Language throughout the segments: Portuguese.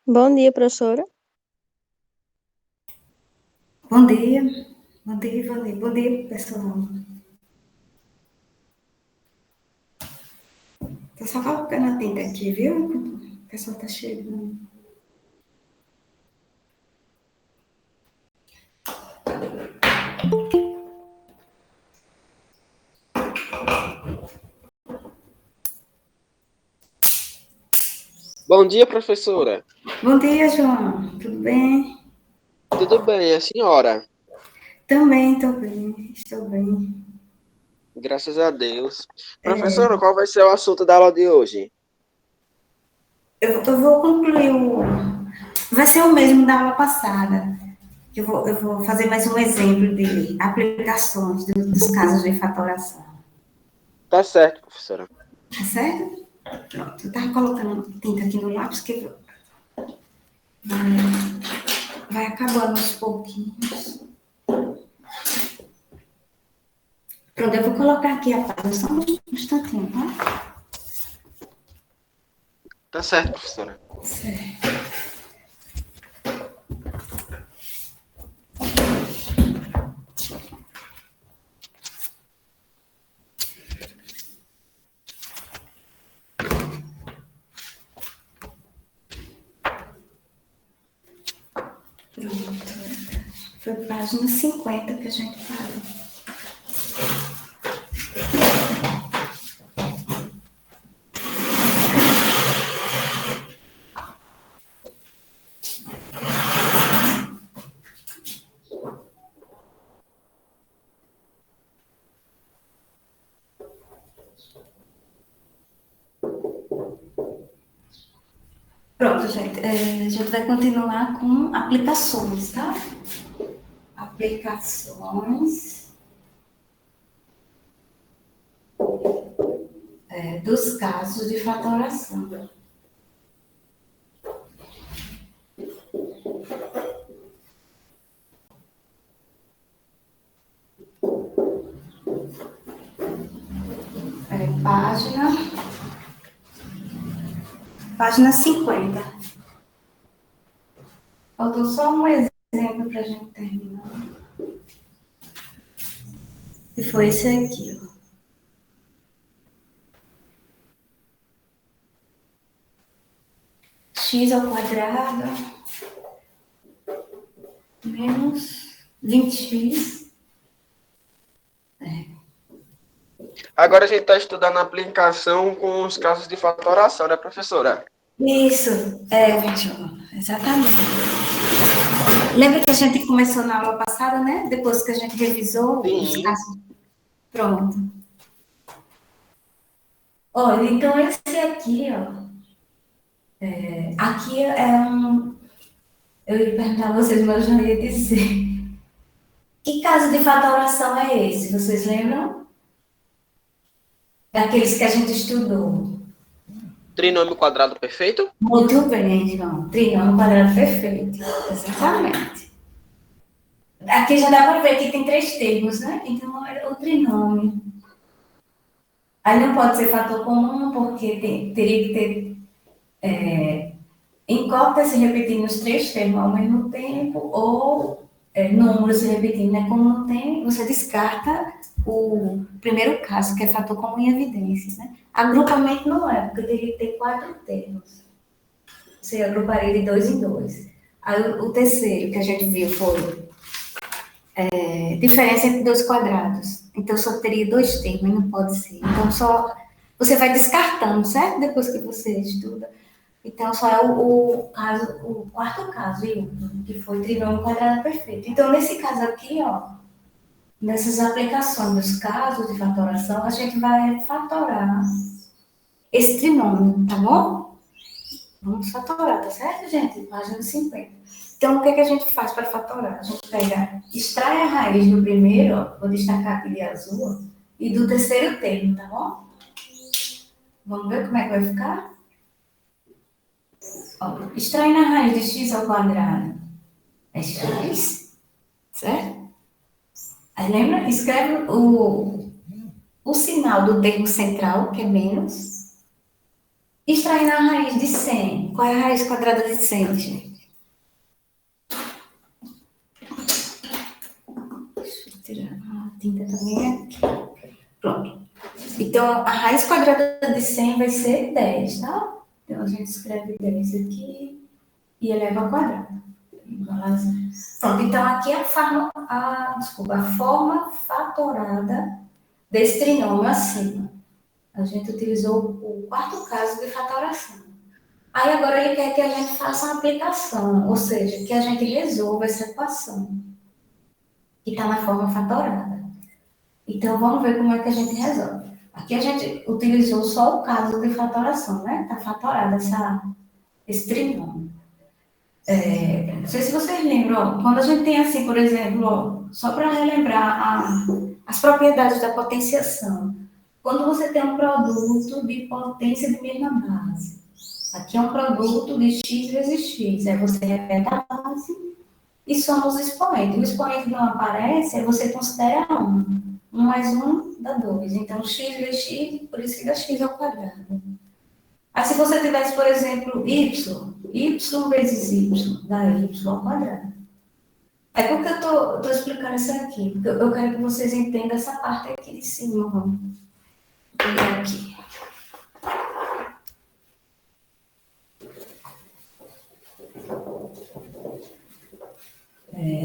Bom dia, professora. Bom dia, bom dia, bom dia, bom dia, pessoal. Tô só colocando a tinta aqui, viu? O pessoal tá chegando. Bom dia, professora. Bom dia, João. Tudo bem? Tudo bem, a senhora? Também, tô bem, estou bem. Graças a Deus. Professora, qual vai ser o assunto da aula de hoje? Eu vou concluir o. Vai ser o mesmo da aula passada. Eu vou fazer mais um exemplo de aplicações dos casos de fatoração. Tá certo, professora. Tá certo? Pronto, eu tava colocando tinta aqui no lápis que vai acabando aos pouquinhos. Pronto, eu vou colocar aqui a página só um instantinho, tá? Tá certo, professora. Certo. Pronto. Foi página 50 que a gente parou. Pronto, gente. A gente vai continuar com aplicações, tá? Aplicações dos casos de fatoração. Página 50. Faltou só um exemplo para a gente terminar. E foi esse aqui, ó. X ao quadrado menos 20x. Agora a gente está estudando a aplicação com os casos de fatoração, né, professora? Isso, 21. Exatamente. Lembra que a gente começou na aula passada, né? Depois que a gente revisou os Sim. casos. Pronto. Olha, então esse aqui, ó. Aqui é um. Eu ia perguntar a vocês, mas eu já ia dizer. Que caso de fatoração é esse? Vocês lembram? Daqueles que a gente estudou. Trinômio quadrado perfeito? Muito bem, João. Trinômio quadrado perfeito. Exatamente. Aqui já dá para ver que tem três termos, né? Então, é o trinômio. Aí não pode ser fator comum, porque teria que ter incógnita se repetindo os três termos ao mesmo tempo, ou números se repetindo, né? Como não tem, você descarta o primeiro caso, que é fator comum em evidências, né? Agrupamento não é, porque teria que ter quatro termos. Você agruparia de dois em dois. Aí o terceiro que a gente viu foi diferença entre dois quadrados. Então só teria dois termos, não pode ser. Então só você vai descartando, certo? Depois que você estuda. Então só é o caso, o quarto caso, e último, que foi trinômio quadrado perfeito. Então nesse caso aqui, ó, nessas aplicações dos casos de fatoração, a gente vai fatorar esse trinômio, tá bom? Vamos fatorar, tá certo, gente? Página 50. Então, o que, é que a gente faz para fatorar? A gente pega, extrai a raiz do primeiro, ó, vou destacar aqui de azul, ó, e do terceiro termo, tá bom? Vamos ver como é que vai ficar? Ó, extraindo a raiz de x ao quadrado é x, certo? Aí lembra? Escreve o sinal do termo central, que é menos, Extraindo a raiz de 100. Qual é a raiz quadrada de 100, gente? Deixa eu tirar a tinta também aqui. Pronto. Então, a raiz quadrada de 100 vai ser 10, tá? Então, a gente escreve 10 aqui e eleva ao quadrado. Pronto, então aqui é a forma fatorada desse trinômio acima. A gente utilizou o quarto caso de fatoração. Aí agora ele quer que a gente faça uma aplicação, ou seja, que a gente resolva essa equação, que está na forma fatorada. Então vamos ver como é que a gente resolve. Aqui a gente utilizou só o caso de fatoração, né? Está fatorada esse trinômio. Não sei se vocês lembram, ó, quando a gente tem assim, por exemplo, ó, só para relembrar as propriedades da potenciação. Quando você tem um produto de potência de mesma base, aqui é um produto de x vezes x, aí você repete a base e soma os expoentes. O expoente não aparece, aí você considera 1. 1 mais 1 dá 2. Então, x vezes x, por isso que dá x ao quadrado. Aí, se você tivesse, por exemplo, y vezes y dá y ao quadrado. É porque eu estou explicando isso aqui, porque eu quero que vocês entendam essa parte aqui de cima. Vamos pegar aqui.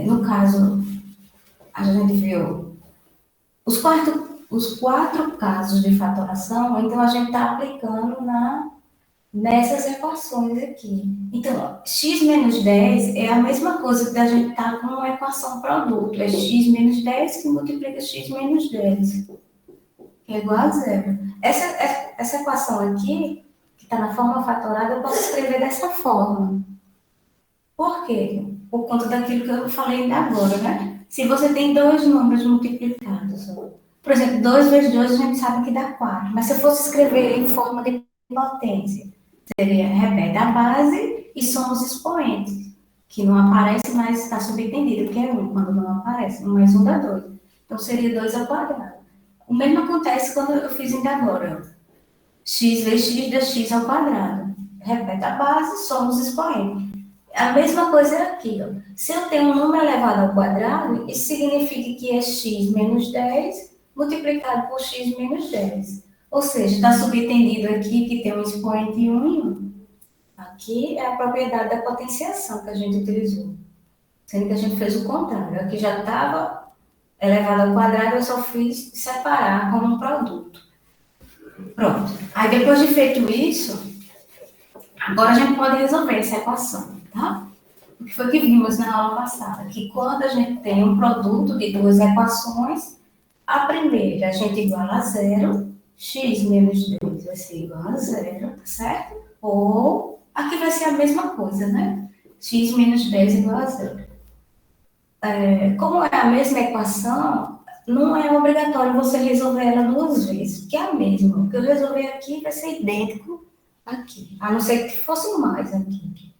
No caso, a gente viu os quatro casos de fatoração, então a gente está aplicando nessas equações aqui. Então, x menos 10 é a mesma coisa que a gente está com uma equação produto. É x menos 10 que multiplica x menos 10, que é igual a zero. Essa equação aqui, que está na forma fatorada, eu posso escrever dessa forma. Por quê? Por conta daquilo que eu falei ainda agora, né? Se você tem dois números multiplicados, por exemplo, 2 vezes 2 a gente sabe que dá 4, mas se eu fosse escrever em forma de potência, seria repete a base e soma os expoentes, que não aparece, mas está subentendido, que é 1 quando não aparece. 1 mais 1 dá 2. Então seria 2 ao quadrado. O mesmo acontece quando eu fiz ainda agora. X vezes x dá x ao quadrado. Repete a base, soma os expoentes. A mesma coisa é aqui, ó. Se eu tenho um número elevado ao quadrado, isso significa que é x menos 10 multiplicado por x menos 10. Ou seja, está subentendido aqui que tem um expoente 1 e 1. Aqui é a propriedade da potenciação que a gente utilizou. Sendo que a gente fez o contrário. Aqui já estava elevado ao quadrado, eu só fiz separar como um produto. Pronto. Aí depois de feito isso, agora a gente pode resolver essa equação, tá? O que foi que vimos na aula passada? Que quando a gente tem um produto de duas equações, a primeira a gente iguala a zero, x menos 2 vai ser igual a zero, tá certo? Ou aqui vai ser a mesma coisa, né? X menos 10 igual a zero. Como é a mesma equação, não é obrigatório você resolver ela duas vezes, porque é a mesma. O que eu resolver aqui vai ser idêntico aqui, a não ser que fosse mais aqui.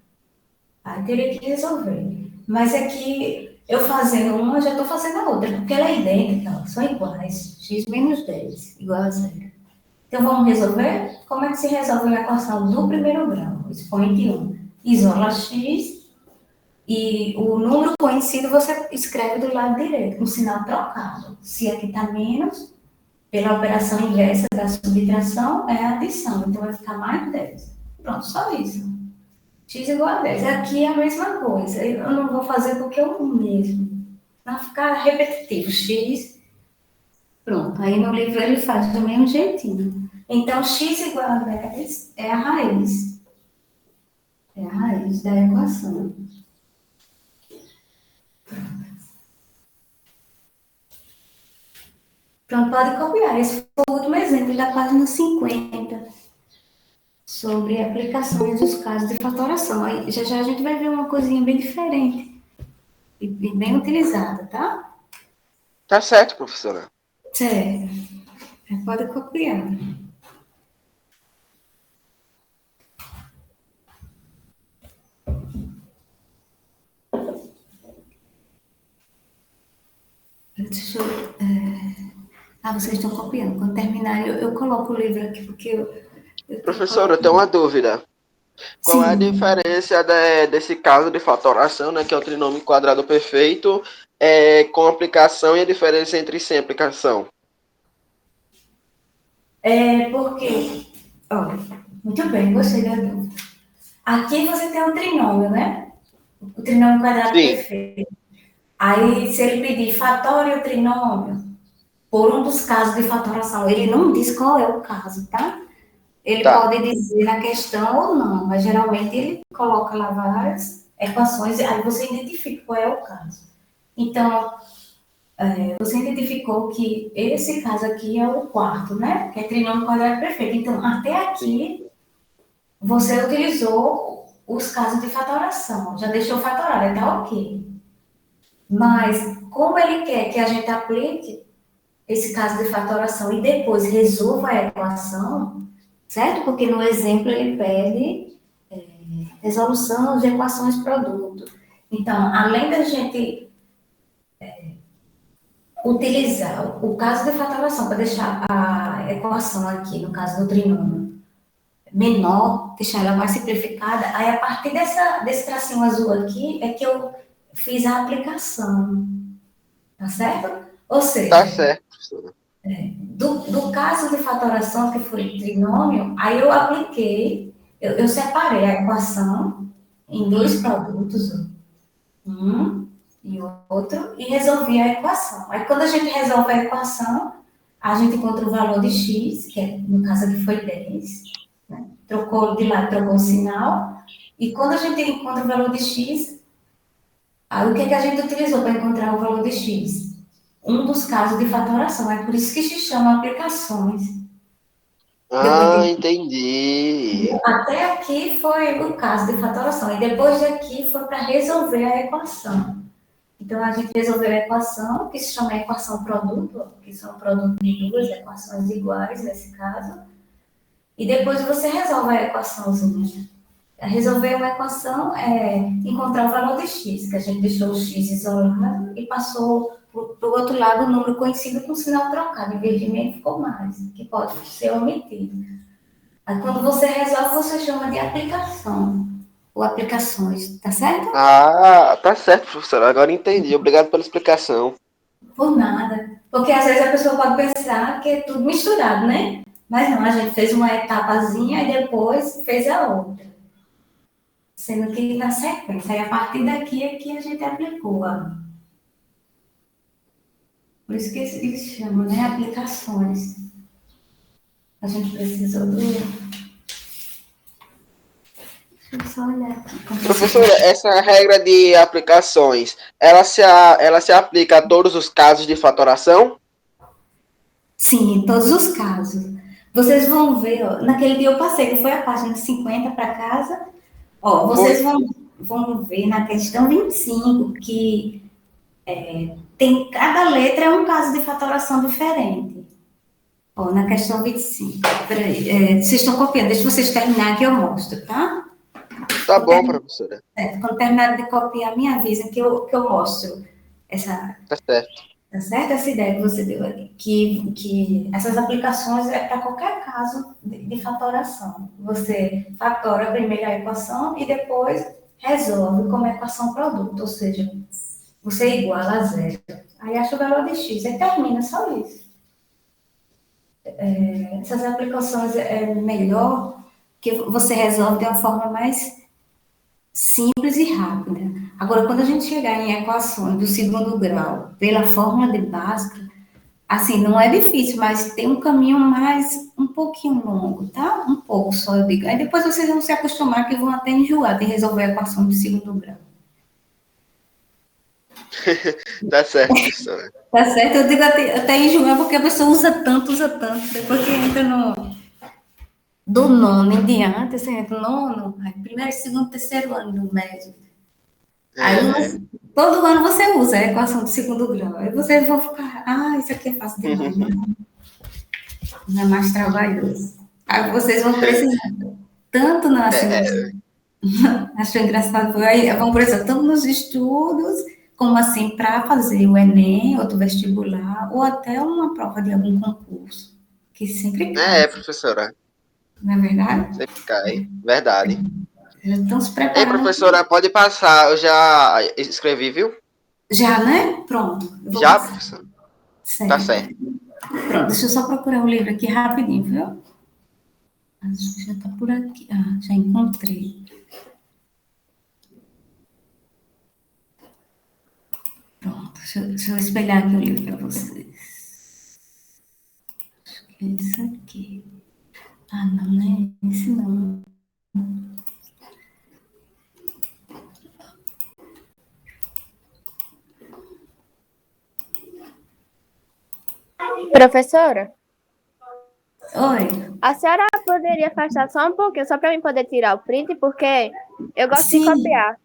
Aí teria que resolver. Mas aqui, eu fazendo uma, já estou fazendo a outra, porque ela é idêntica, ó, são iguais. X menos 10 igual a zero. Então, vamos resolver? Como é que se resolve uma equação do primeiro grau? Expoente 1. Isola x e o número conhecido você escreve do lado direito, com sinal trocado. Se aqui está menos, pela operação inversa da subtração, é a adição. Então, vai ficar mais 10. Pronto, só isso. X igual a 10. Aqui é a mesma coisa. Eu não vou fazer porque é o mesmo. Vai ficar repetitivo. X, pronto. Aí no livro ele faz do mesmo jeitinho. Então, x igual a 10 é a raiz. É a raiz da equação. Pronto, pode copiar. Esse foi o último exemplo da página 50, sobre aplicações dos casos de fatoração. Aí já já a gente vai ver uma coisinha bem diferente e bem utilizada, tá? Tá certo, professora. Certo. Pode copiar. Deixa eu, vocês estão copiando. Quando terminar, eu coloco o livro aqui, porque Eu tenho Professora, eu tenho uma dúvida. Qual é a Sim. diferença desse caso de fatoração, né, que é o trinômio quadrado perfeito, com aplicação e a diferença entre sem aplicação? É porque, olha, muito bem, gostei da dúvida. Aqui você tem um trinômio, né? O trinômio quadrado Sim, perfeito. Aí, se ele pedir fatório o trinômio, por um dos casos de fatoração, ele não diz qual é o caso, tá? Ele tá. pode dizer na questão ou não, mas geralmente ele coloca lá várias equações, aí você identifica qual é o caso. Então, você identificou que esse caso aqui é o quarto, né? Que é trinômio quadrado perfeito. Então, até Sim. aqui, você utilizou os casos de fatoração, já deixou fatorado, tá ok. Mas, como ele quer que a gente aplique esse caso de fatoração e depois resolva a equação, certo? Porque no exemplo ele pede resolução de equações produto. Então, além da gente utilizar o caso de fatoração para deixar a equação aqui, no caso do trinômio, menor, deixar ela mais simplificada, aí a partir desse tracinho azul aqui é que eu fiz a aplicação, tá certo? Ou Tá seja, certo, professora. do caso de fatoração, que foi trinômio, aí eu apliquei, eu separei a equação em dois produtos, um e outro, e resolvi a equação. Aí, quando a gente resolve a equação, a gente encontra o valor de x, que é, no caso aqui foi 10, né? Trocou de lado, trocou o sinal, e quando a gente encontra o valor de x, aí o que, é que a gente utilizou para encontrar o valor de x? Um dos casos de fatoração, é por isso que se chama aplicações. Eu Ah, peguei, entendi. até aqui foi o caso de fatoração, e depois daqui foi para resolver a equação. Então, a gente resolveu a equação, que se chama equação produto, que são produto de duas equações iguais, nesse caso, e depois você resolve a equaçãozinha. Resolver uma equação é encontrar o valor de x, que a gente deixou o x isolado e passou para o outro lado o número conhecido com sinal trocado. Em vez de meio, ficou mais, que pode ser omitido. Aí, quando você resolve, você chama de aplicação, ou aplicações, tá certo? Ah, tá certo, professora. Agora entendi. Obrigado pela explicação. Por nada. Porque às vezes a pessoa pode pensar que é tudo misturado, né? Mas não, a gente fez uma etapazinha e depois fez a outra. Sendo que na sequência, aí a partir daqui é que a gente aplicou. Por isso que eles chamam, né? Aplicações. A gente precisou do. Deixa eu só olhar aqui como você Professora, pode. essa regra de aplicações, ela se aplica a todos os casos de fatoração? Sim, em todos os casos. Vocês vão ver, ó, naquele dia eu passei, que foi a página 50 para casa. Ó, Foi. vocês vão ver na questão 25 que tem, cada letra é um caso de fatoração diferente. Ó, na questão 25. Peraí, vocês estão copiando, deixa vocês terminar que eu mostro, tá? Tá Quando, bom, professora. quando terminar de copiar, me avisa que eu mostro essa, Tá certo. tá certo? Essa ideia que você deu ali. Que essas aplicações é para qualquer caso de fatoração. Você fatora primeiro a equação e depois resolve como equação produto, ou seja, você iguala a zero. Aí acha o valor de x, aí termina só isso. Essas aplicações é melhor que você resolve de uma forma mais simples e rápida. Agora, quando a gente chegar em equações do segundo grau, pela fórmula de Bhaskara, assim, não é difícil, mas tem um caminho mais, um pouquinho longo, tá? Um pouco só, eu digo. Aí depois vocês vão se acostumar que vão até enjoar de resolver a equação do segundo grau. Tá certo, professora. Tá certo? Eu digo até enjoar porque a pessoa usa tanto, depois que entra do nono em diante, assim, do nono, aí primeiro, segundo, terceiro ano do médio. Aí É. todo ano você usa a equação do segundo grau. Aí vocês vão ficar, isso aqui é fácil demais, né? Não é mais trabalhoso. Aí vocês vão precisar, tanto na É, assim, acho engraçado, aí vão precisar tanto nos estudos, como assim, para fazer o Enem, outro vestibular, ou até uma prova de algum concurso, que sempre cai. professora. não é verdade? Sempre cai. Verdade. Já estão se Ei, preparando aqui. professora, pode passar. Eu já escrevi, viu? Já, né? Pronto, eu vou Já, passar. professor? Tá Certo. certo. Pronto, deixa eu só procurar o livro aqui rapidinho, viu? Acho que já está por aqui. Ah, já encontrei. Pronto, deixa eu espelhar aqui o livro para vocês. Acho que é isso aqui. Ah, não, não é esse não. Professora, Oi. a senhora poderia afastar só um pouquinho, só para mim poder tirar o print, porque eu gosto de Sim, copiar.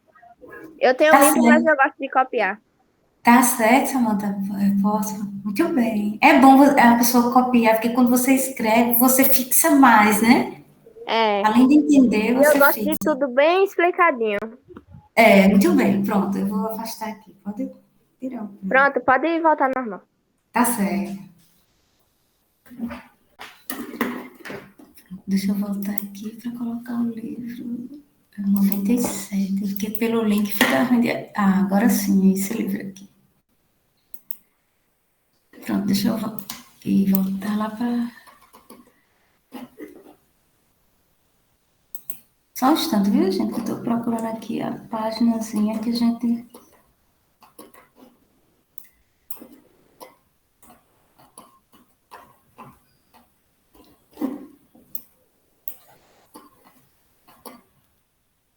Eu tenho tá livro, mas certo. eu gosto de copiar. Tá certo, Samanta. Eu posso. Muito bem. É bom a pessoa copiar, porque quando você escreve, você fixa mais, né? É, Além de entender, e eu você gosto de fixa. tudo bem explicadinho. É, muito bem. Pronto, eu vou afastar aqui. Pode tirar o print. Pronto, pode voltar normal. Tá certo. Deixa eu voltar aqui para colocar o livro. É 97, porque pelo link fica ruim. Ah, agora sim, é esse livro aqui. Pronto, deixa eu voltar lá para. Só um instante, viu, gente? Que eu estou procurando aqui a paginazinha que a gente.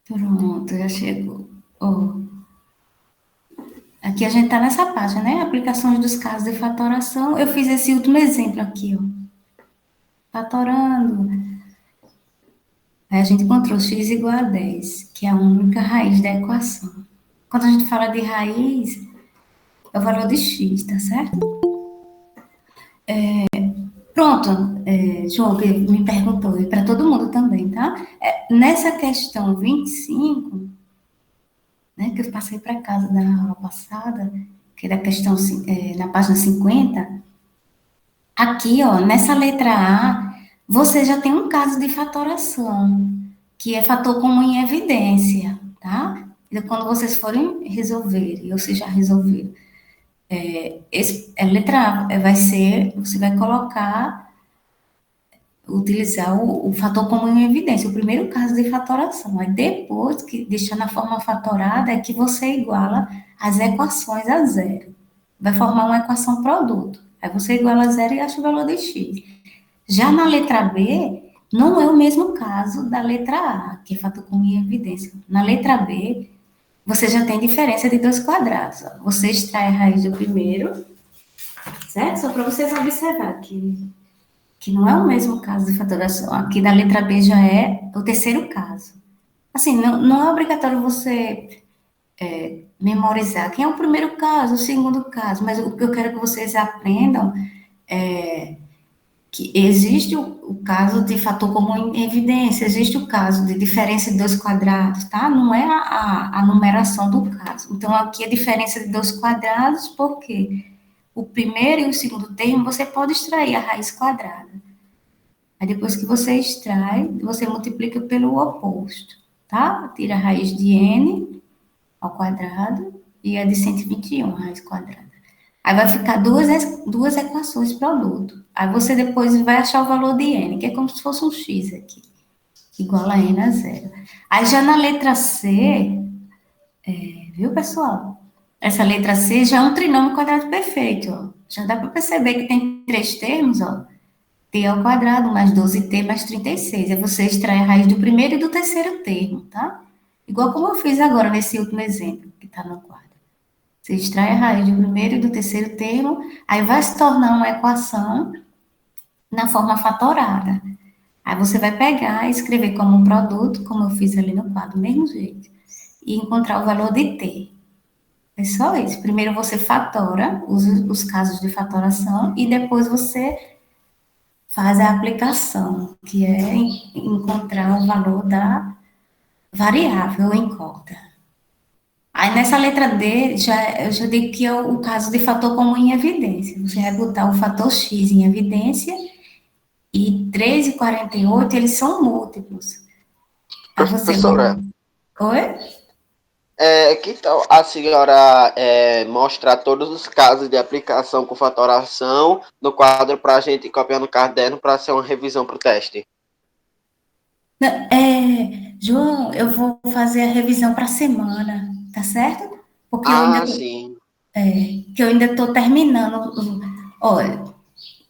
Pronto, já chegou. Ó, aqui a gente está nessa página, né? Aplicações dos casos de fatoração. Eu fiz esse último exemplo aqui, ó. Fatorando. Aí a gente encontrou x igual a 10, que é a única raiz da equação. Quando a gente fala de raiz, é o valor de x, tá certo? Pronto, João, que me perguntou, e para todo mundo também, tá? Nessa questão 25, né, que eu passei para casa da aula passada, que é da questão, na página 50, aqui, ó, nessa letra A, você já tem um caso de fatoração, que é fator comum em evidência, tá? E quando vocês forem resolver, e vocês já resolveram, letra A vai ser, você vai colocar, utilizar o fator comum em evidência, o primeiro caso de fatoração. Aí depois que deixar na forma fatorada, é que você iguala as equações a zero. Vai formar uma equação produto. Aí você iguala a zero e acha o valor de x. Já na letra B, não é o mesmo caso da letra A, que é fator comum em evidência. Na letra B, você já tem diferença de dois quadrados. Ó. Você extrai a raiz do primeiro, certo? Só para vocês observar que não é o mesmo caso de fatoração. Aqui da letra B já é o terceiro caso. Assim, não é obrigatório você memorizar quem é o primeiro caso, o segundo caso, mas o que eu quero que vocês aprendam é que existe o caso de fator comum em evidência, existe o caso de diferença de dois quadrados, tá? Não é a numeração do caso. Então, aqui a diferença de dois quadrados, porque o primeiro e o segundo termo você pode extrair a raiz quadrada. Aí, depois que você extrai, você multiplica pelo oposto, tá? Tira a raiz de n ao quadrado e a de 121, a raiz quadrada. Aí vai ficar duas equações produto. Aí você depois vai achar o valor de n, que é como se fosse um x aqui, igual a n a zero. Aí já na letra C, viu, pessoal? Essa letra C já é um trinômio quadrado perfeito, ó. Já dá para perceber que tem três termos, ó. T ao quadrado mais 12t mais 36. Aí você extrai a raiz do primeiro e do terceiro termo, tá? Igual como eu fiz agora nesse último exemplo, que está no quadro. Você extrai a raiz do primeiro e do terceiro termo, aí vai se tornar uma equação na forma fatorada. Aí você vai pegar e escrever como um produto, como eu fiz ali no quadro, do mesmo jeito, e encontrar o valor de t. É só isso. Primeiro você fatora os casos de fatoração e depois você faz a aplicação, que é encontrar o valor da variável em conta. Aí nessa letra D, eu já digo que é o caso de fator comum em evidência. Você vai botar o fator X em evidência e 3,48, eles são múltiplos. Aí você Professora, Oi? que tal a senhora mostrar todos os casos de aplicação com fatoração no quadro para a gente copiar no caderno para ser uma revisão para o teste? Não, João, eu vou fazer a revisão para a semana, tá certo? Porque Ah, sim. que eu ainda estou terminando. Olha,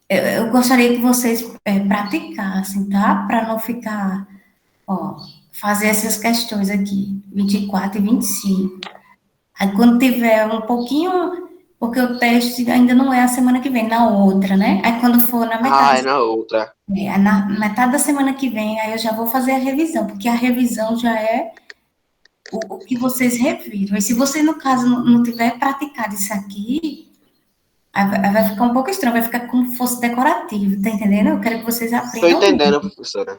eu gostaria que vocês praticassem, tá? Para não ficar, ó, fazer essas questões aqui, 24 e 25. Aí quando tiver um pouquinho, porque o teste ainda não é a semana que vem, na outra, né? Aí quando for na Ah, é metade, na outra. na metade da semana que vem, aí eu já vou fazer a revisão, porque a revisão já é o que vocês reviram. E se você, no caso, não tiver praticado isso aqui, aí vai ficar um pouco estranho, vai ficar como se fosse decorativo, tá entendendo? Eu quero que vocês Estou aprendam entendendo, muito, professora.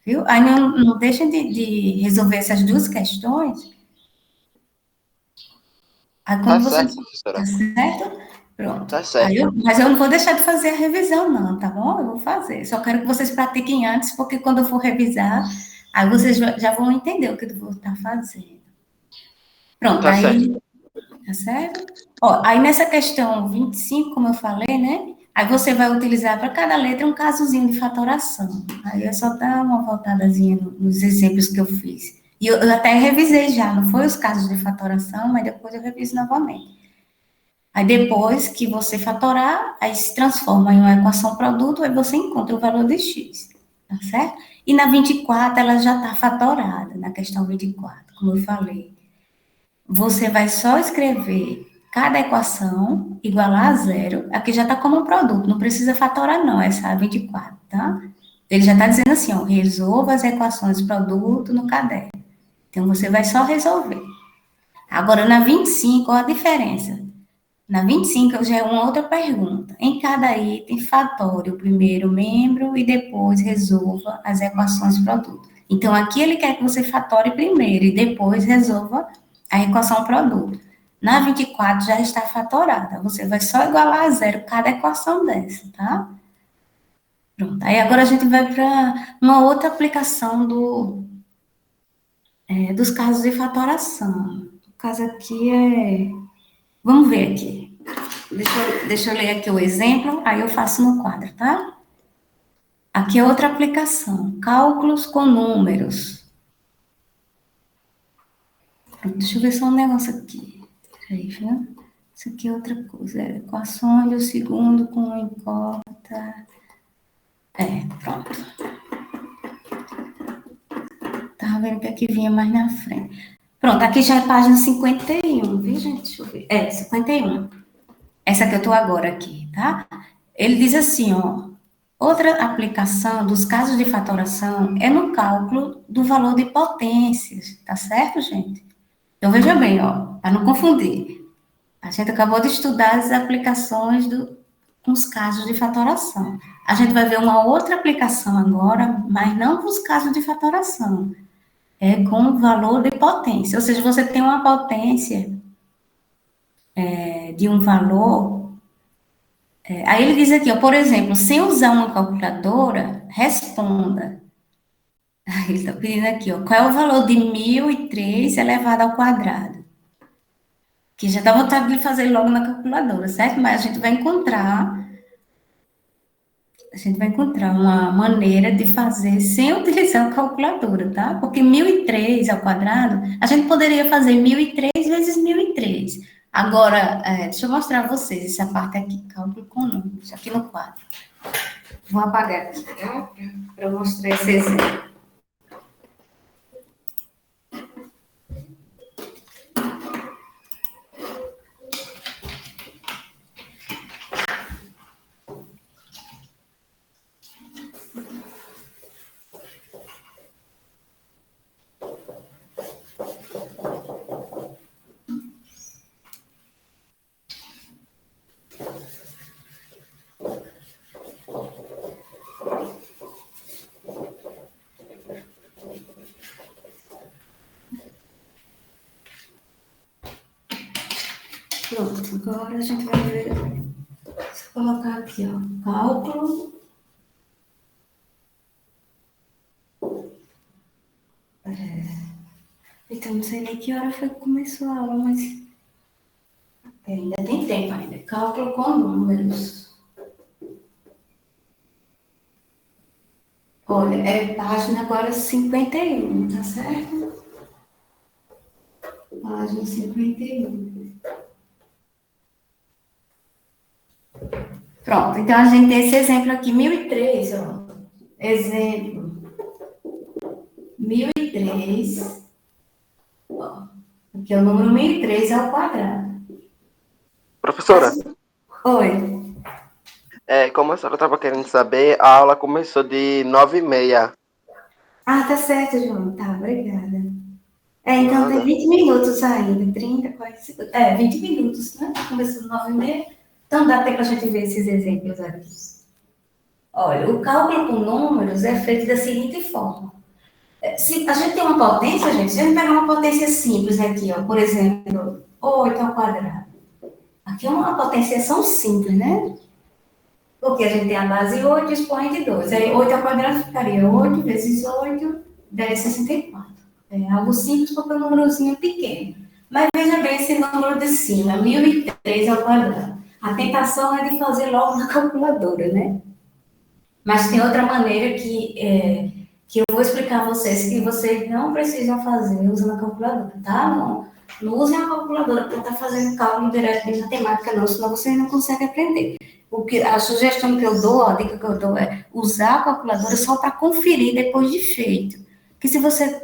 viu? Aí não deixem de resolver essas duas questões. Aí Tá quando vocês. certo, Tá professora. certo? Pronto. Tá certo. Mas eu não vou deixar de fazer a revisão, não, tá bom? Eu vou fazer. Só quero que vocês pratiquem antes, porque quando eu for revisar, aí vocês já vão entender o que eu vou estar fazendo. Pronto, Tá certo. aí, tá certo? Ó, aí nessa questão 25, como eu falei, né? Aí você vai utilizar para cada letra um casozinho de fatoração. Aí é só dar uma voltadazinha nos exemplos que eu fiz. E eu até revisei já, não foi os casos de fatoração, mas depois eu reviso novamente. Aí depois que você fatorar, aí se transforma em uma equação produto, aí você encontra o valor de x, tá certo? E na 24 ela já está fatorada, na questão 24, como eu falei. Você vai só escrever cada equação igualar a zero, aqui já está como um produto, não precisa fatorar não, essa 24, tá? Ele já está dizendo assim, ó, resolva as equações produto no caderno. Então, você vai só resolver. Agora, na 25, qual a diferença? Na 25 já é uma outra pergunta. Em cada item, fatore o primeiro membro e depois resolva as equações produto. Então, aqui ele quer que você fatore primeiro e depois resolva a equação produto. Na 24 já está fatorada. Você vai só igualar a zero cada equação dessa, tá? Pronto. Aí agora a gente vai para uma outra aplicação dos casos de fatoração. O caso aqui é. Vamos ver aqui. Deixa eu ler aqui o exemplo, aí eu faço no quadro, tá? Aqui é outra aplicação, cálculos com números. Deixa eu ver só um negócio aqui. Peraí, viu? Isso aqui é outra coisa, equações do segundo com incógnita. Pronto. Tava vendo que aqui vinha mais na frente. Pronto, aqui já é página 51, viu, gente? Deixa eu ver. 51. Essa que eu tô agora aqui, tá? Ele diz assim, ó, outra aplicação dos casos de fatoração é no cálculo do valor de potências, tá certo, gente? Então, veja bem, ó, para não confundir. A gente acabou de estudar as aplicações com os casos de fatoração. A gente vai ver uma outra aplicação agora, mas não com os casos de fatoração. É com o valor de potência. Ou seja, você tem uma potência de um valor. Aí ele diz aqui, ó, por exemplo, sem usar uma calculadora, responda. Ele está pedindo aqui, ó, qual é o valor de 1.003 elevado ao quadrado? Que já dá vontade de fazer logo na calculadora, certo? Mas a gente vai encontrar uma maneira de fazer sem utilizar a calculadora, tá? Porque 1.003 ao quadrado, a gente poderia fazer 1.003 vezes 1.003. Agora, deixa eu mostrar a vocês essa parte aqui, cálculo com números, aqui no quadro. Vou apagar aqui, tá? Para mostrar esse exemplo. Pronto, agora a gente vai ver. Deixa eu colocar aqui, ó, cálculo Então, não sei nem que hora foi que começou a aula, mas ainda tem tempo ainda. Cálculo com números. Olha, é página agora 51, tá certo? Página 51. Pronto, então a gente tem esse exemplo aqui, 1003, ó. Exemplo, 1003, ó. Aqui é o número 1003 ao quadrado. Professora, Oi. como a senhora estava querendo saber, a aula começou de 9h30. Ah, tá certo, João. Tá, obrigada. Então tem Nada. 20 minutos ainda, 30, 40, 50. 20 minutos, né? Começou 9h30. Então dá tempo a gente ver esses exemplos aqui. Olha, o cálculo com números é feito da seguinte forma. Se a gente tem uma potência, gente, se a gente pegar uma potência simples aqui, ó, por exemplo, 8 ao quadrado. Aqui é uma potenciação simples, né? Porque a gente tem a base 8 e expoente 2. Aí 8 ao quadrado ficaria 8 vezes 8, 10, 64. É algo simples porque o númerozinho é pequeno. Mas veja bem esse número de cima, 1003 ao quadrado. A tentação é de fazer logo na calculadora, né? Mas tem outra maneira que eu vou explicar a vocês que vocês não precisam fazer usando a calculadora, tá? Não usem a calculadora para estar fazendo cálculo direto de matemática, não, senão vocês não conseguem aprender. A sugestão que eu dou, a dica que eu dou é usar a calculadora só para conferir depois de feito. Porque se você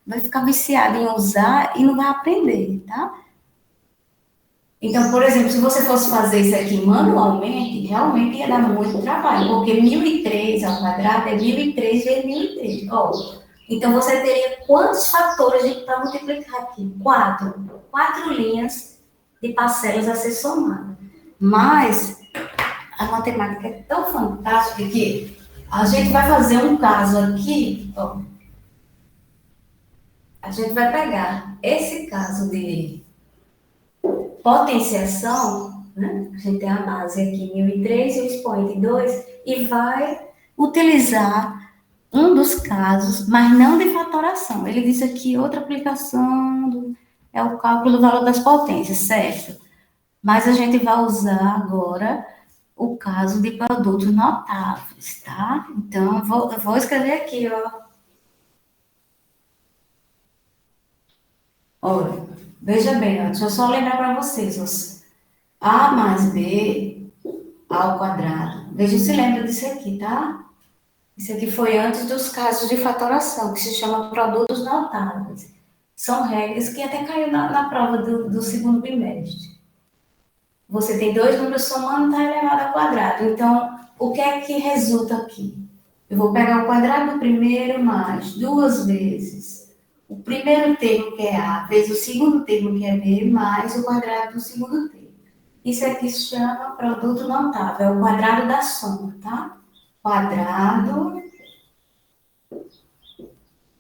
vai ficar viciado em usar e não vai aprender, tá? Então, por exemplo, se você fosse fazer isso aqui manualmente, realmente ia dar muito trabalho, porque 1003 ao quadrado é 1003 vezes 1003. Oh, então, você teria quantos fatores para multiplicar aqui? 4. 4 linhas de parcelas a ser somadas. Mas a matemática é tão fantástica que a gente vai fazer um caso aqui, ó. A gente vai pegar esse caso de potenciação, né? A gente tem a base aqui 1003 e o expoente 2, e vai utilizar um dos casos, mas não de fatoração. Ele diz aqui outra aplicação é o cálculo do valor das potências, certo? Mas a gente vai usar agora o caso de produtos notáveis, tá? Então, eu vou escrever aqui, ó. Olha, veja bem, ó, deixa eu só lembrar para vocês, ó. A mais B ao quadrado. Veja se lembra disso aqui, tá? Isso aqui foi antes dos casos de fatoração, que se chama produtos notáveis. São regras que até caiu na prova do segundo bimestre. Você tem dois números somando, está elevado ao quadrado. Então, o que é que resulta aqui? Eu vou pegar o quadrado do primeiro mais duas vezes o primeiro termo, que é A, vezes o segundo termo, que é B, mais o quadrado do segundo termo. Isso aqui se chama produto notável, é o quadrado da soma, tá? Quadrado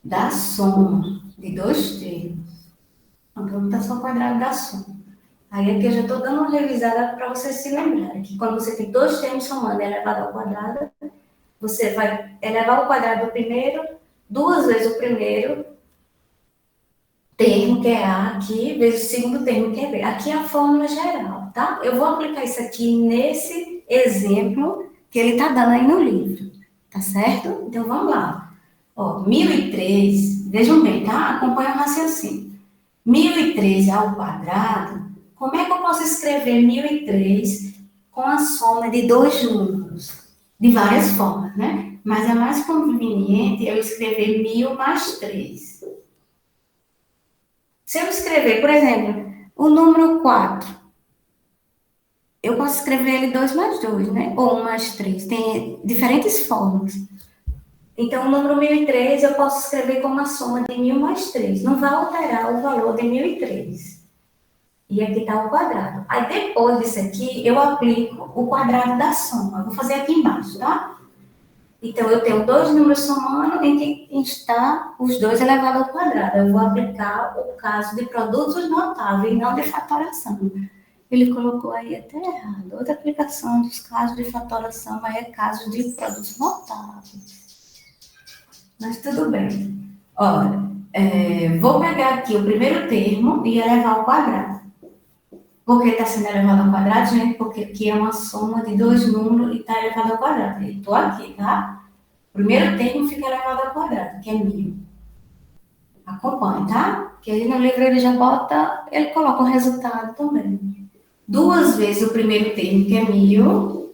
da soma de dois termos. Então, não está só o quadrado da soma. Aí aqui eu já estou dando uma revisada para vocês se lembrarem que quando você tem dois termos somando elevado ao quadrado, você vai elevar o quadrado do primeiro, duas vezes o primeiro termo, que é A aqui, vezes o segundo termo, que é B. Aqui é a fórmula geral, tá? Eu vou aplicar isso aqui nesse exemplo que ele está dando aí no livro, tá certo? Então, vamos lá. Ó, 1003, vejam bem, tá? Acompanha o raciocínio. 1003 ao quadrado, como é que eu posso escrever 1003 com a soma de dois números? De várias formas, né? Mas é mais conveniente eu escrever 1000 mais 3. Se eu escrever, por exemplo, o número 4, eu posso escrever ele 2 mais 2, né? Ou 1 mais 3. Tem diferentes formas. Então, o número 1003 eu posso escrever como a soma de 1000 mais 3. Não vai alterar o valor de 1003. E aqui está o quadrado. Aí, depois disso aqui, eu aplico o quadrado da soma. Eu vou fazer aqui embaixo, tá? Então, eu tenho dois números somando em que está os dois elevado ao quadrado. Eu vou aplicar o caso de produtos notáveis, não de fatoração. Ele colocou aí até errado. Outra aplicação dos casos de fatoração, mas é caso de produtos notáveis. Mas tudo bem. Olha, Vou pegar aqui o primeiro termo e elevar ao quadrado. Por que está sendo elevado ao quadrado, gente? Porque aqui é uma soma de dois números e está elevado ao quadrado. Eu estou aqui, tá? O primeiro termo fica elevado ao quadrado, que é 1000. Acompanhe, tá? Porque aí no livro ele já bota, ele coloca o resultado também. 2 vezes o primeiro termo, que é 1000,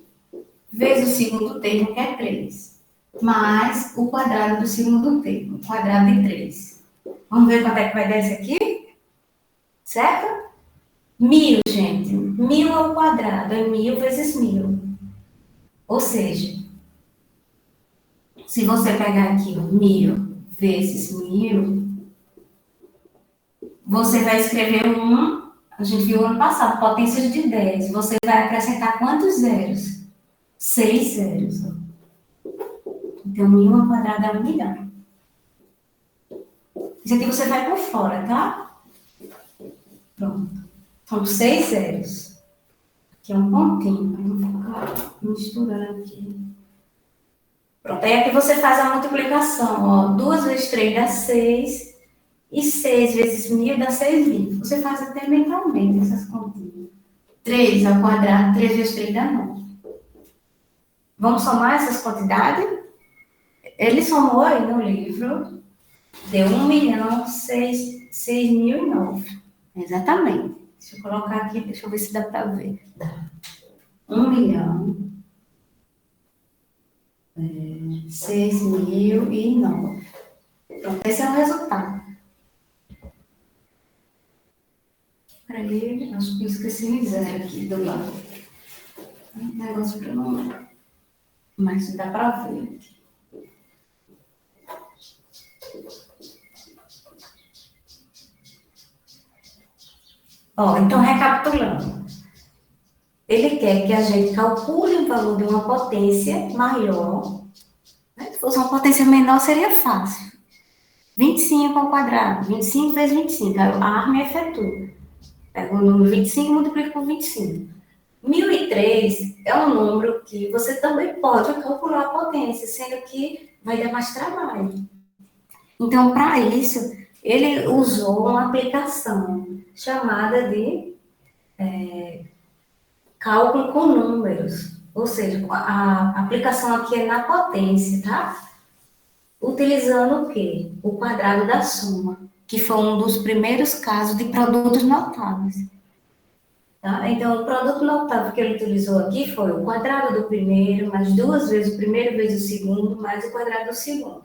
vezes o segundo termo, que é 3. Mais o quadrado do segundo termo, o quadrado de 3. Vamos ver quanto é que vai dar isso aqui? Certo? 1000, gente. 1000 ao quadrado é 1000 vezes 1000. Ou seja, se você pegar aqui 1000 vezes 1000, você vai escrever a gente viu ano passado, potência de 10. Você vai acrescentar quantos zeros? 6 zeros. Então, 1000 ao quadrado é 1 milhão. Isso aqui você vai por fora, tá? Pronto. São 6 zeros. Aqui é um pontinho, para não ficar misturando aqui. Pronto, aí aqui você faz a multiplicação, ó. 2 vezes 3 dá 6, e 6 vezes 1000 dá 6.000. Você faz até mentalmente essas continhas. 3 ao quadrado, 3 vezes 3 dá 9. Vamos somar essas quantidades? Ele somou aí no livro, deu 1.006.009. Exatamente. Deixa eu colocar aqui, deixa eu ver se dá para ver. Dá. 1.006.009. Pronto, esse é o resultado. Peraí, acho que eu esqueci um zero aqui do lado. Um negócio para não. Mas dá para ver. Ó, então, recapitulando. Ele quer que a gente calcule o valor de uma potência maior. Né? Se fosse uma potência menor, seria fácil. 25 ao quadrado, 25 vezes 25, a arma efetua. Pega o número 25 e multiplica por 25. 1003 é um número que você também pode calcular a potência, sendo que vai dar mais trabalho. Então, para isso, ele usou uma aplicação chamada de cálculo com números. Ou seja, a aplicação aqui é na potência, tá? Utilizando o quê? O quadrado da soma, que foi um dos primeiros casos de produtos notáveis. Tá? Então, o produto notável que ele utilizou aqui foi o quadrado do primeiro, mais 2 vezes o primeiro vezes o segundo, mais o quadrado do segundo.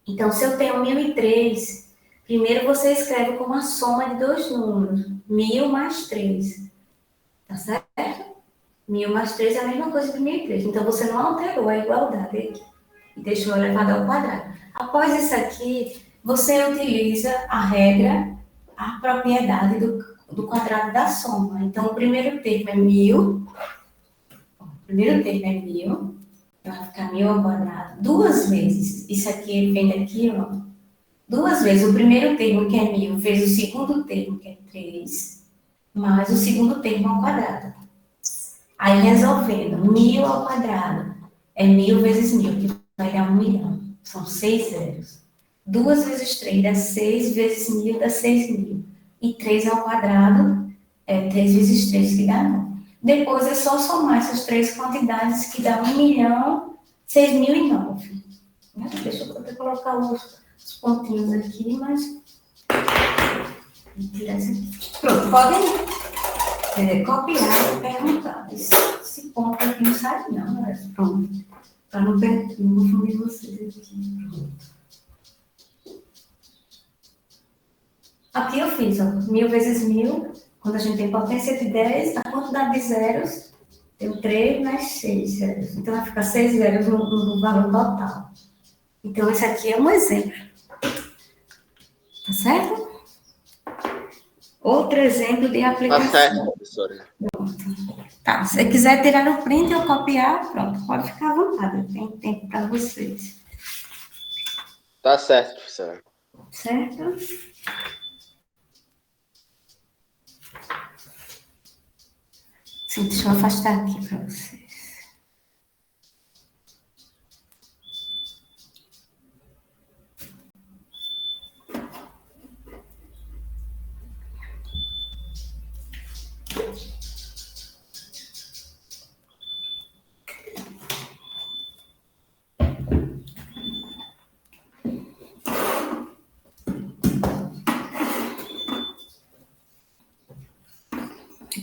Então, se eu tenho 1003, primeiro você escreve como a soma de dois números, 1000 mais 3. Tá certo? 1000 mais 3 é a mesma coisa que 1003. Então, você não alterou a igualdade aqui e deixou elevado ao quadrado. Após isso aqui, você utiliza a regra, a propriedade do quadrado da soma. Então, o primeiro termo é 1000. O primeiro termo é 1000. Então, vai ficar 1000 ao quadrado. 2 vezes. Isso aqui vem daqui, ó. 2 vezes o primeiro termo, que é 1000, vezes o segundo termo, que é 3, mais o segundo termo ao quadrado. Aí, resolvendo, 1000 ao quadrado é 1000 vezes 1000, que vai dar 1 milhão. São 6 zeros. 2 vezes 3 dá 6, vezes 1000 dá 6.000. E 3 ao quadrado é 3 vezes 3, que dá 9. Depois é só somar essas três quantidades, que dá 1.006.009. Deixa eu até colocar os pontinhos aqui, mas... Vou tirar isso aqui. Pronto, podem copiar e perguntar. Esse ponto aqui não sai, não, né? Pronto. Para não confundir vocês aqui. Pronto. Aqui eu fiz, ó, 1000 vezes 1000. Quando a gente tem potência de 10, a quantidade de zeros, tem 3 mais 6 zeros. Então, vai ficar 6 zeros no valor total. Então, esse aqui é um exemplo. Tá certo? Outro exemplo de aplicação. Tá certo, professora. Pronto. Tá, se você quiser tirar o print ou copiar, pronto, pode ficar à vontade. Tem tempo para vocês. Tá certo, professora. Certo? Sim, deixa eu afastar aqui para vocês.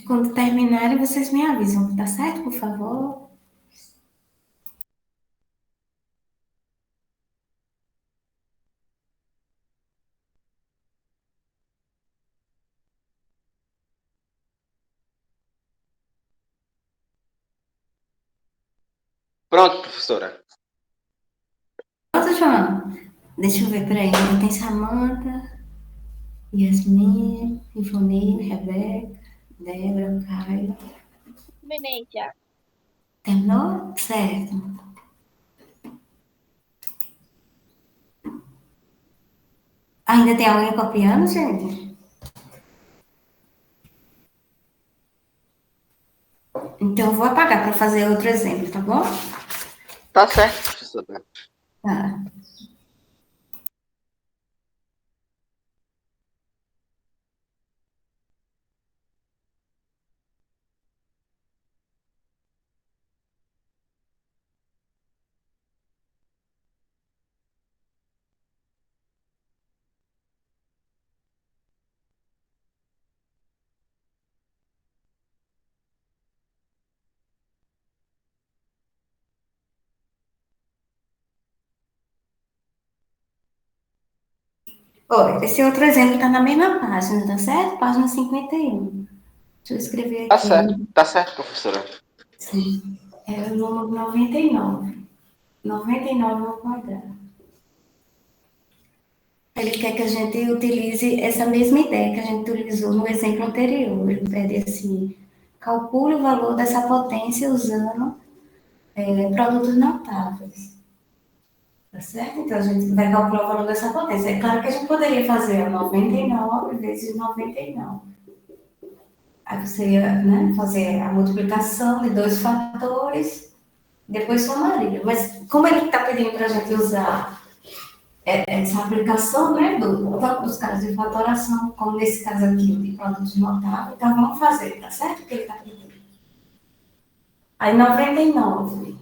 Quando terminarem, vocês me avisam, tá certo, por favor? Pronto, professora. Pronto, João. Deixa eu ver, peraí. Ainda tem Samanta, Yasmin, Ivonine, Rebeca, Débora, Caio. Terminei já. Terminou? Certo. Ainda tem alguém copiando, gente? Então, eu vou apagar para fazer outro exemplo, tá bom? Tá certo, professora. Tá. Olha, esse outro exemplo está na mesma página, tá certo? Página 51. Deixa eu escrever aqui. Tá certo, professora. Sim. É o número 99. 99 ao quadrado. Ele quer que a gente utilize essa mesma ideia que a gente utilizou no exemplo anterior. Ele pede assim, calcule o valor dessa potência usando produtos notáveis. Tá certo? Então, a gente vai calcular o valor dessa potência. É claro que a gente poderia fazer 99 vezes 99. Aí você ia, né, fazer a multiplicação de dois fatores, depois somaria. Mas como ele está pedindo para a gente usar essa aplicação, né, tanto dos casos de fatoração, como nesse caso aqui de produtos notáveis, então vamos fazer, tá certo? O que ele está pedindo. Aí 99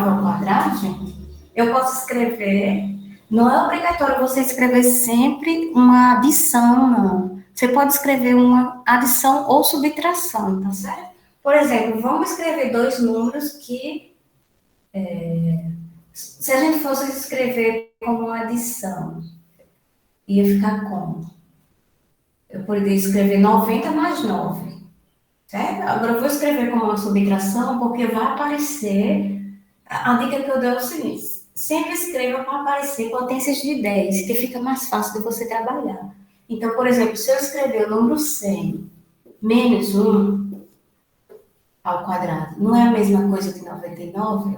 ao quadrado, gente, eu posso escrever, não é obrigatório você escrever sempre uma adição, não. Você pode escrever uma adição ou subtração, tá certo? Por exemplo, vamos escrever dois números que, se a gente fosse escrever como uma adição, ia ficar como? Eu poderia escrever 90 mais 9, certo? Agora eu vou escrever como uma subtração, porque vai aparecer. A dica que eu dou é o seguinte: sempre escreva para aparecer potências de 10, que fica mais fácil de você trabalhar. Então, por exemplo, se eu escrever o número 100 menos 1 ao quadrado, não é a mesma coisa que 99?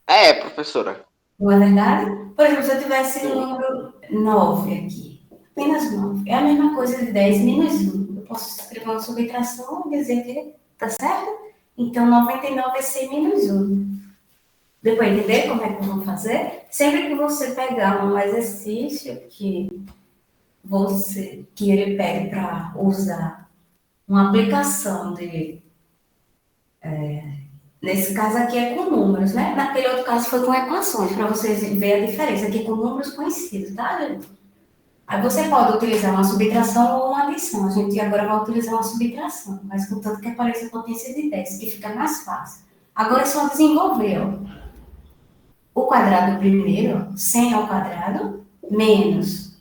É, professora. Não é verdade? Por exemplo, se eu tivesse o número 9 aqui, apenas 9, é a mesma coisa de 10 menos 1. Eu posso escrever uma subtração e dizer que está certo? Então, 99 é 100 menos 1. Deu para entender como é que vamos fazer? Sempre que você pegar um exercício que ele pede para usar uma aplicação nesse caso aqui é com números, né? Naquele outro caso foi com equações, para vocês verem a diferença aqui com números conhecidos, tá, gente? Aí você pode utilizar uma subtração ou uma adição. A gente agora vai utilizar uma subtração, mas contanto que apareça a potência de 10, que fica mais fácil. Agora é só desenvolver, ó. O quadrado primeiro, 100 ao quadrado, menos.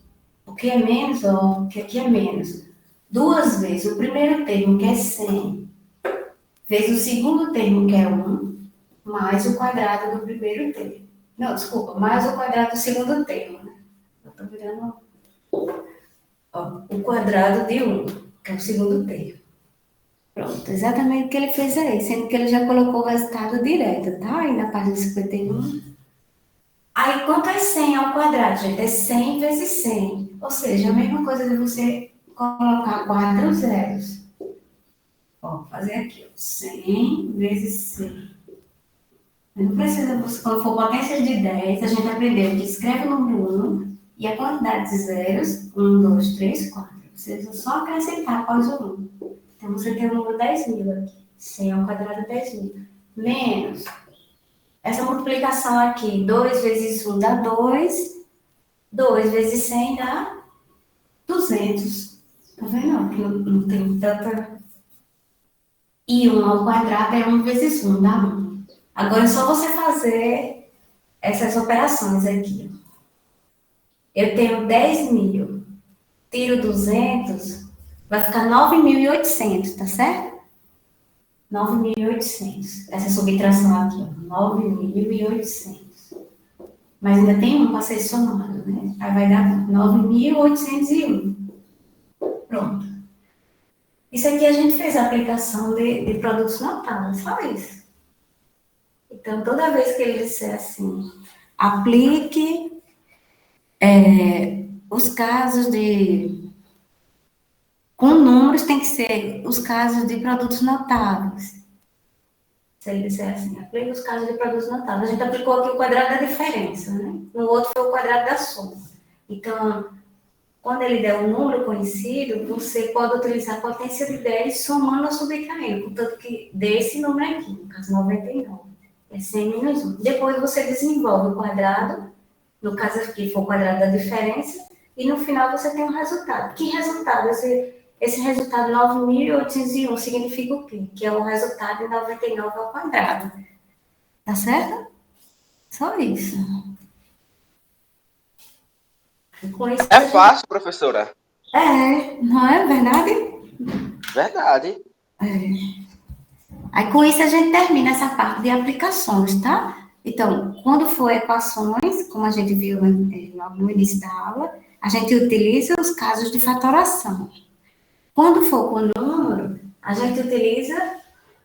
O que é menos, ó, o que aqui é menos. Duas vezes o primeiro termo, que é 100, vezes o segundo termo, que é 1, mais o quadrado do primeiro termo. Não, desculpa, mais o quadrado do segundo termo, né? Eu estou virando, ó, o quadrado de 1, que é o segundo termo. Pronto, exatamente o que ele fez aí, sendo que ele já colocou o resultado direto, tá? Aí na página 51. Aí, quanto é 100 ao quadrado, gente? É 100 vezes 100. Ou seja, a mesma coisa de você colocar 4 zeros. Ó, fazer aqui, ó. 100 vezes 100. Não precisa, quando for potência de 10, a gente aprendeu que escreve o número 1 e a quantidade de zeros, 1, 2, 3, 4. Precisa só acrescentar após o 1. Então, você tem o número 10.000 aqui. 100 ao quadrado, 10.000. Menos. Essa multiplicação aqui, 2 vezes 1 dá 2. 2 vezes 100 dá 200. Tá vendo? Que não tem tanta. E 1 ao quadrado é 1 vezes 1, dá 1. Agora é só você fazer essas operações aqui. Eu tenho 10.000, tiro 200, vai ficar 9.800, tá certo? 9.800. Essa subtração aqui, ó, 9.800. Mas ainda tem um para ser somado, né? Aí vai dar 9.801. Pronto. Isso aqui a gente fez a aplicação de produtos notáveis, só isso. Então, toda vez que ele disser assim, aplique os casos de. Com números tem que ser os casos de produtos notáveis. Se ele disser assim, aplique os casos de produtos notáveis. A gente aplicou aqui o quadrado da diferença, né? No outro foi o quadrado da soma. Então, quando ele der um número conhecido, você pode utilizar a potência de 10 somando ou subtraindo, portanto que dê esse número aqui, no caso 99. É 100 menos 1. Depois você desenvolve o quadrado, no caso aqui foi o quadrado da diferença, e no final você tem um resultado. Que resultado? Esse resultado 9.801 significa o quê? Que é o resultado de 99 ao quadrado. Tá certo? Só isso. Com isso É fácil, professora. não é verdade? Verdade. Aí, com isso, a gente termina essa parte de aplicações, tá? Então, quando for equações, como a gente viu logo no início da aula, a gente utiliza os casos de fatoração. Quando for com número, a gente utiliza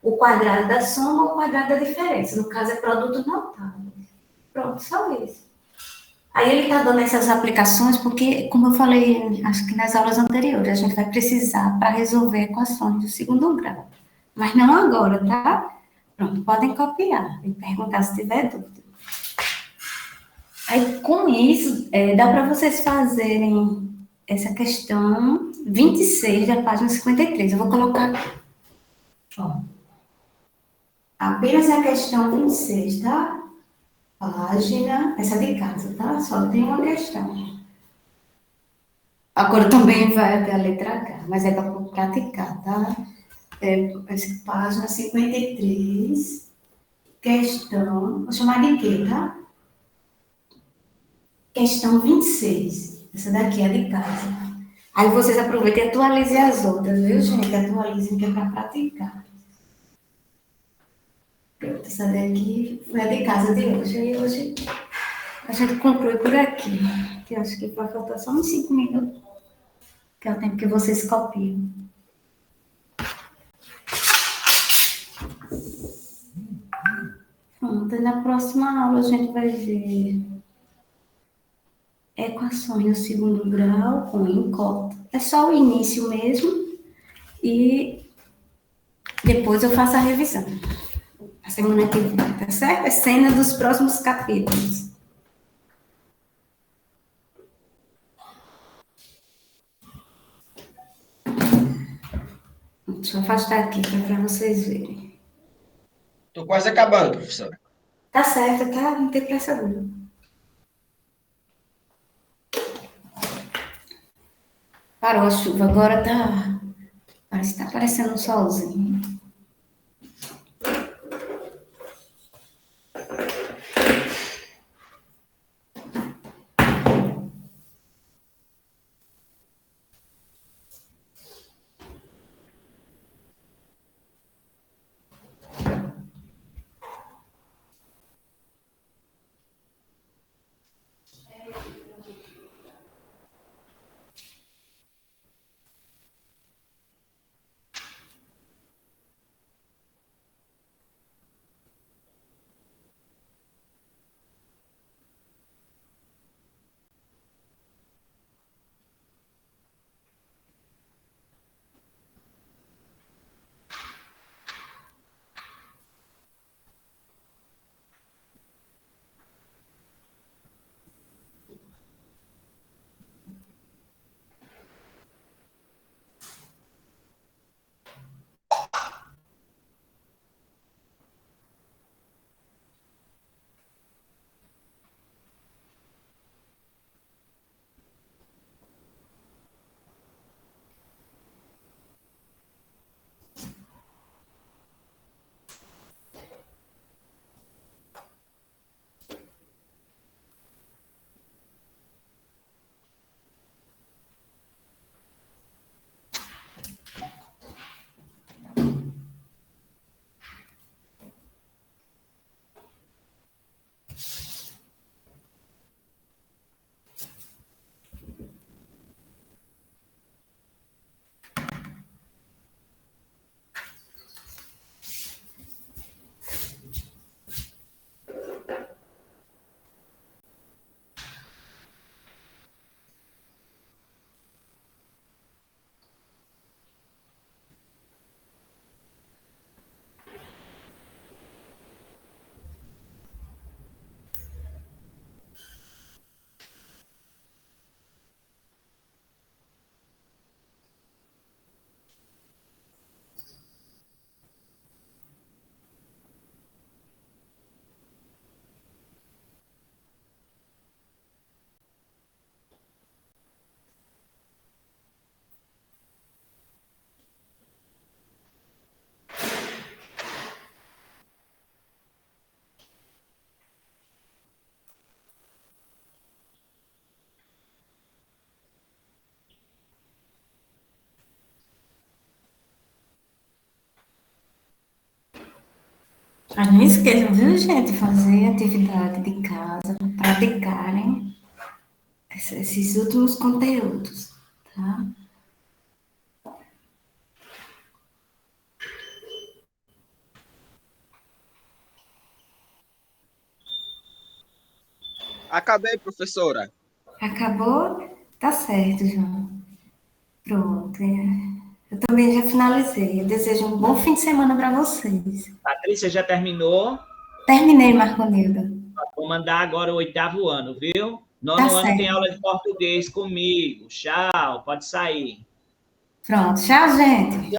o quadrado da soma ou o quadrado da diferença. No caso, é produto notável. Pronto, só isso. Aí ele está dando essas aplicações porque, como eu falei, acho que nas aulas anteriores, a gente vai precisar para resolver equações do segundo grau. Mas não agora, tá? Pronto, podem copiar e perguntar se tiver dúvida. Aí, com isso, dá para vocês fazerem essa questão 26 da página 53. Eu vou colocar aqui. Ó, apenas a questão 26, tá? Página, essa de casa, tá? Só tem uma questão. Agora também vai até a letra H, mas é para praticar, tá? Essa página 53, questão, vou chamar de quê, tá? Questão 26. Essa daqui é de casa. Aí vocês aproveitem e atualizem as outras, viu, gente? Atualizem que é para praticar. Pronto, essa daqui foi a de casa de hoje. Aí hoje a gente conclui por aqui. Que eu acho que vai faltar só uns 5 minutos, que é o tempo que vocês copiam. Pronto, e na próxima aula a gente vai ver equações no segundo grau com incógnita. É só o início mesmo e depois eu faço a revisão. A semana que vem, tá certo? É cena dos próximos capítulos. Deixa eu afastar aqui para vocês verem. Tô quase acabando, professora. Tá certo, tá? Não tem pressa não. Parou a chuva, agora tá. Parece que tá aparecendo um solzinho. Mas não esqueçam, viu, gente, fazer atividade de casa, praticarem esses últimos conteúdos, tá? Acabei, professora. Acabou? Tá certo, João. Pronto. Eu também já finalizei. Eu desejo um bom fim de semana para vocês. Patrícia já terminou? Terminei, Marconilda. Vou mandar agora o 8º ano, viu? Tá Nono ano tem certo. aula de português comigo. Tchau, pode sair. Pronto. Tchau, gente.